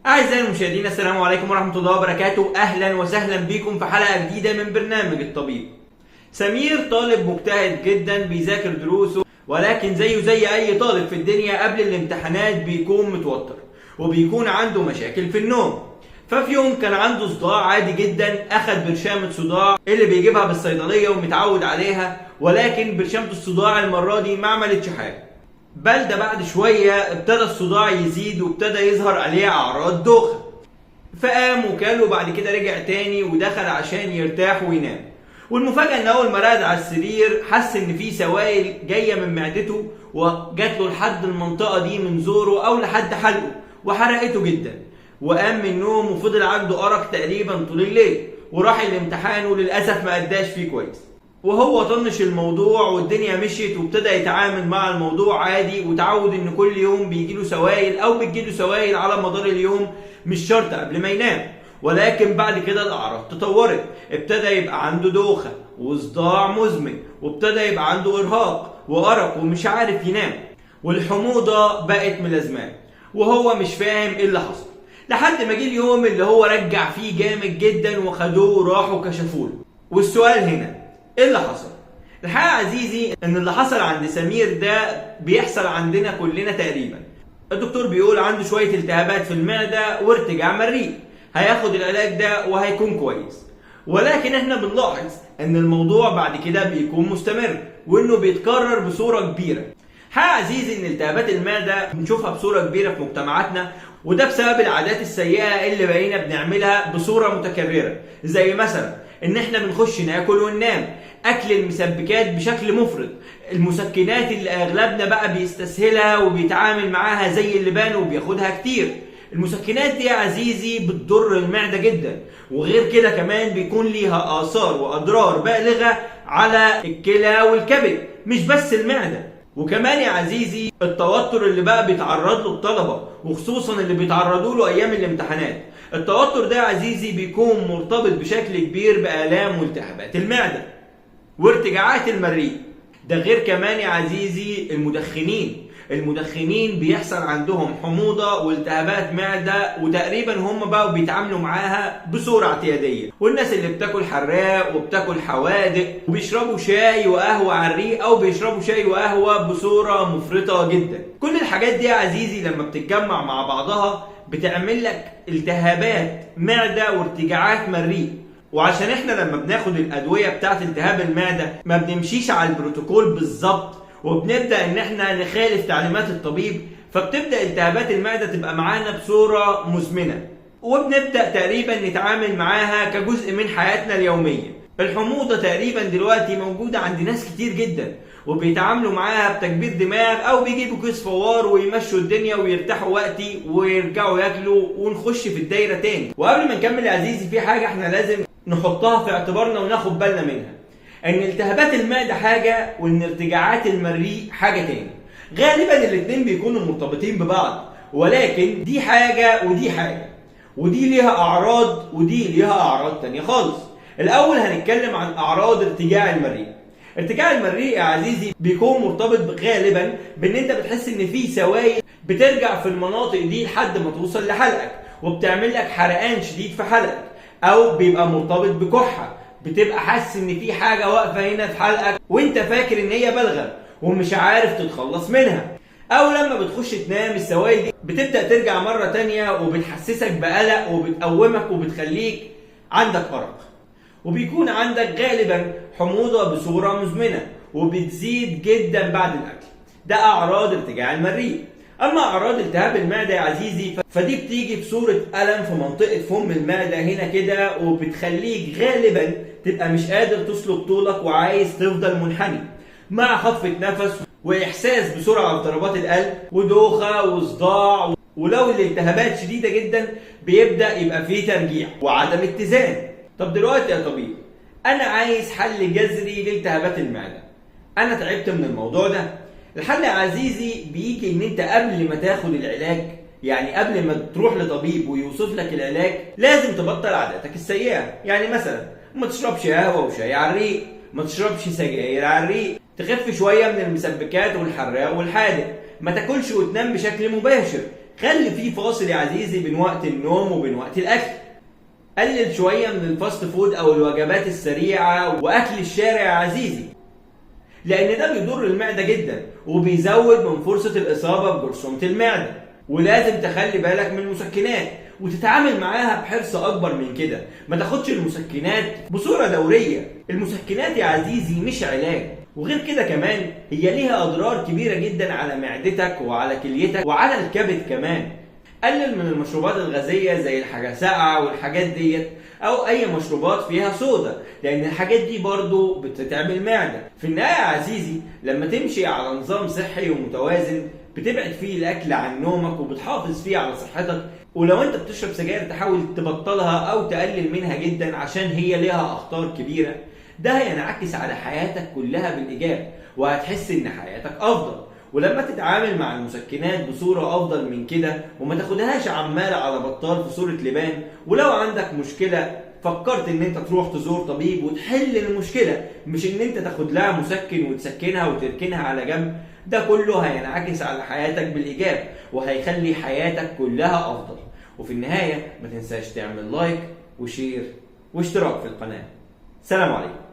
أعزائي المشاهدين، السلام عليكم ورحمة الله وبركاته. أهلا وسهلا بكم في حلقة جديدة من برنامج الطبيب. سمير طالب مجتهد جدا بيذاكر دروسه، ولكن زيه زي أي طالب في الدنيا قبل الامتحانات بيكون متوتر وبيكون عنده مشاكل في النوم. ففي يوم كان عنده صداع عادي جدا، أخد برشامة صداع اللي بيجيبها بالصيدلية ومتعود عليها، ولكن برشامة الصداع المرة دي ما عملتش حاجة، بل ده بعد شوية ابتدى الصداع يزيد وابتدى يظهر عليه أعراض دوخة. فقام وكل وبعد كده رجع تاني ودخل عشان يرتاح وينام. والمفاجأة ان اول ما رقد على السرير حس ان في سوائل جاية من معدته وجات له لحد المنطقة دي من زوره او لحد حلقه وحرقته جدا. وقام من النوم وفضل عنده أرق تقريبا طول الليل، وراح الامتحان وللأسف ما أداش فيه كويس. وهو طنش الموضوع والدنيا مشيت وابتدى يتعامل مع الموضوع عادي، وتعود ان كل يوم بيجيله سوائل او بتجيله سوائل على مدار اليوم، مش شرط قبل ما ينام. ولكن بعد كده الاعراض تطورت، ابتدى يبقى عنده دوخة وصداع مزمن، وابتدى يبقى عنده ارهاق وارق ومش عارف ينام، والحموضة بقت ملازماه وهو مش فاهم ايه اللي حصل. لحد ما جه اليوم اللي هو رجع فيه جامد جدا وخدوه وراحوا كشفوله. والسؤال هنا ايه اللي حصل؟ الحقيقة عزيزي ان اللي حصل عند سمير ده بيحصل عندنا كلنا تقريبا. الدكتور بيقول عنده شوية التهابات في المعدة وارتجاع مريء، هياخد العلاج ده وهيكون كويس. ولكن احنا بنلاحظ ان الموضوع بعد كده بيكون مستمر وانه بيتكرر بصورة كبيرة. الحقيقة عزيزي ان التهابات المعدة بنشوفها بصورة كبيرة في مجتمعاتنا، وده بسبب العادات السيئة اللي بقينا بنعملها بصورة متكررة، زي مثلا ان احنا بنخش ناكل وننام، اكل المسبكات بشكل مفرط، المسكنات اللي اغلبنا بقى بيستسهلها وبيتعامل معاها زي اللبان وبياخدها كتير. المسكنات دي يا عزيزي بتضر المعدة جدا، وغير كده كمان بيكون ليها آثار وأضرار بالغة على الكلى والكبد، مش بس المعدة. وكمان يا عزيزي التوتر اللي بقى بيتعرض له الطلبة، وخصوصا اللي بيتعرضوا له أيام الامتحانات. التوتر ده يا عزيزي بيكون مرتبط بشكل كبير بآلام والتهابات المعدة وارتجاعات المريء. ده غير كمان يا عزيزي المدخنين بيحصل عندهم حموضة والتهابات معدة، وتقريبا هم بقوا بيتعاملوا معاها بصورة اعتيادية. والناس اللي بتاكل حراق وبتاكل حوادق وبيشربوا شاي وقهوة على الريق او بيشربوا شاي وقهوة بصورة مفرطة جدا. كل الحاجات دي يا عزيزي لما بتتجمع مع بعضها بتعمل لك التهابات معدة وارتجاعات مريء. وعشان احنا لما بناخد الادوية بتاعت التهاب المعدة ما بنمشيش على البروتوكول بالظبط، وبنبدأ ان احنا نخالف تعليمات الطبيب، فبتبدأ التهابات المعدة تبقى معانا بصورة مزمنة، وبنبدأ تقريبا نتعامل معاها كجزء من حياتنا اليومية. الحموضة تقريبا دلوقتي موجودة عند ناس كتير جدا، وبيتعاملوا معاها بتكبير دماغ او بيجيبوا كيس فوار ويمشوا الدنيا ويرتاحوا وقتي ويرجعوا ياكلوا ونخش في الدايرة تاني. وقبل ما نكمل يا عزيزي في حاجة احنا لازم نحطها في اعتبارنا وناخد بالنا منها، ان التهابات المعدة حاجة وان ارتجاعات المريء حاجة تاني. غالبا الاتنين بيكونوا مرتبطين ببعض، ولكن دي حاجة ودي حاجة، ودي ليها اعراض ودي ليها اعراض تانية خالص. الاول هنتكلم عن اعراض ارتجاع المريء. ارتجاع المريء يا عزيزي بيكون مرتبط غالبا بان انت بتحس ان في سوائل بترجع في المناطق دي لحد ما توصل لحلقك وبتعمل لك حرقان شديد في حلقك، او بيبقى مرتبط بكحة، بتبقى حاسس ان في حاجة واقفة هنا في حلقك وانت فاكر ان هي بلغم ومش عارف تتخلص منها. او لما بتخش تنام السوائل دي بتبدأ ترجع مرة تانية وبتحسسك بقلق وبتقومك وبتخليك عندك أرق، وبيكون عندك غالبا حموضة بصورة مزمنة وبتزيد جدا بعد الأكل. ده أعراض ارتجاع المريء. أما أعراض التهاب المعدة يا عزيزي فدي بتيجي بصورة ألم في منطقة فم المعدة هنا كده، وبتخليك غالبا تبقى مش قادر تسلك طولك وعايز تفضل منحني، مع خفة نفس وإحساس بسرعة في ضربات القلب ودوخة وصداع. ولو الالتهابات شديدة جدا بيبدأ يبقى فيه ترجيع وعدم اتزان. طب دلوقتي يا طبيب أنا عايز حل جذري لالتهابات المعدة، أنا تعبت من الموضوع ده. الحل يا عزيزي بيجي ان انت قبل ما تاخد العلاج، يعني قبل ما تروح لطبيب ويوصف لك العلاج، لازم تبطل عاداتك السيئة. يعني مثلا ما تشربش قهوة وشاي على الريق، ما تشربش سجاير على الريق، تخف شوية من المسبكات والحراق والحادق، ما تاكلش وتنام بشكل مباشر، خلي في فاصل يا عزيزي بين وقت النوم وبين وقت الاكل. قلل شويه من الفاست فود او الوجبات السريعه واكل الشارع يا عزيزي، لان ده بيضر المعده جدا وبيزود من فرصه الاصابه بجرثومه المعده. ولازم تخلي بالك من المسكنات وتتعامل معاها بحرص اكبر من كده. ما تاخدش المسكنات بصوره دوريه. المسكنات يا عزيزي مش علاج، وغير كده كمان هي ليها اضرار كبيره جدا على معدتك وعلى كليتك وعلى الكبد كمان. قلل من المشروبات الغازيه زي الحاجه ساقعه والحاجات ديت، او اي مشروبات فيها صودا، لان الحاجات دي برضو بتتعب المعده. في النهايه يا عزيزي لما تمشي على نظام صحي ومتوازن بتبعد فيه الاكل عن نومك وبتحافظ فيه على صحتك. ولو انت بتشرب سجاير تحاول تبطلها او تقلل منها جدا عشان هي ليها اخطار كبيره. ده هينعكس على حياتك كلها بالايجاب، وهتحس ان حياتك افضل. ولما تتعامل مع المسكنات بصورة أفضل من كده وما تاخدهاش عمال على بطال في صورة لبان، ولو عندك مشكلة فكرت ان انت تروح تزور طبيب وتحل المشكلة، مش ان انت تاخد لها مسكن وتسكنها وتركنها على جنب. ده كله هينعكس على حياتك بالإيجاب وهيخلي حياتك كلها أفضل. وفي النهاية ما تنساش تعمل لايك وشير واشتراك في القناة. سلام عليكم.